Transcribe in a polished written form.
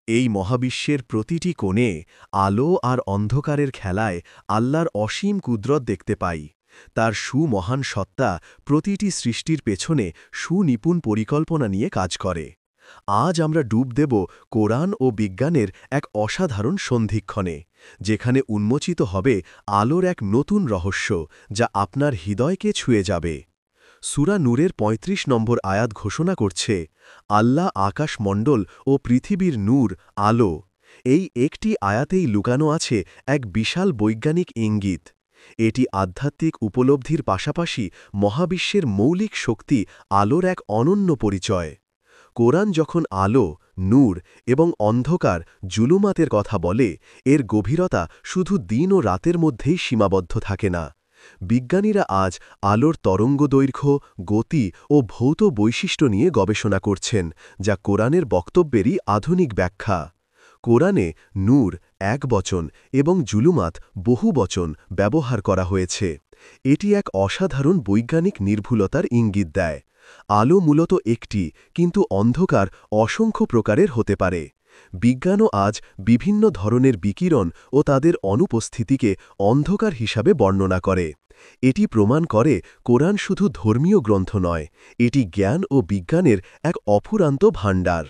এই মহাবিশ্বের প্রতিটি কোণে আলো আর অন্ধকারের খেলায় আল্লাহর অসীম কুদরত দেখতে পাই। তার সুমহান সত্তা প্রতিটি সৃষ্টির পেছনে সুনিপুণ পরিকল্পনা নিয়ে কাজ করে। আজ আমরা ডুব দেব কোরআন ও বিজ্ঞানের এক অসাধারণ সন্ধিক্ষণে, যেখানে উন্মোচিত হবে আলোর এক নতুন রহস্য যা আপনার হৃদয়কে ছুঁয়ে যাবে। সূরা নূরের ৩৫ নম্বর আয়াত ঘোষণা করছে, আল্লাহ আকাশমণ্ডল ও পৃথিবীর নূর, আলো। এই একটি আয়াতেই লুকানো আছে এক বিশাল বৈজ্ঞানিক ইঙ্গিত। এটি আধ্যাত্মিক উপলব্ধির পাশাপাশি মহাবিশ্বের মৌলিক শক্তি আলোর এক অনন্য পরিচয়। কোরআন যখন আলো, নূর এবং অন্ধকার, জুলুমাতের কথা বলে, এর গভীরতা শুধু দিন ও রাতের মধ্যেই সীমাবদ্ধ থাকে না। বিজ্ঞানীরা আজ আলোর তরঙ্গদৈর্ঘ্য, গতি ও ভৌত বৈশিষ্ট্য নিয়ে গবেষণা করছেন, যা কোরআনের বক্তব্যেরই আধুনিক ব্যাখ্যা। কোরআনে নূর একবচন এবং জুলুমাত বহুবচন ব্যবহার করা হয়েছে। এটি এক অসাধারণ বৈজ্ঞানিক নির্ভুলতার ইঙ্গিত দেয়। আলো মূলত একটি, কিন্তু অন্ধকার অসংখ্য প্রকারের হতে পারে। বিজ্ঞানও আজ বিভিন্ন ধরনের বিকিরণ ও তাদের অনুপস্থিতিকে অন্ধকার হিসাবে বর্ণনা করে। এটি প্রমাণ করে কোরআন শুধু ধর্মীয় গ্রন্থ নয়, এটি জ্ঞান ও বিজ্ঞানের এক অফুরান্ত ভাণ্ডার।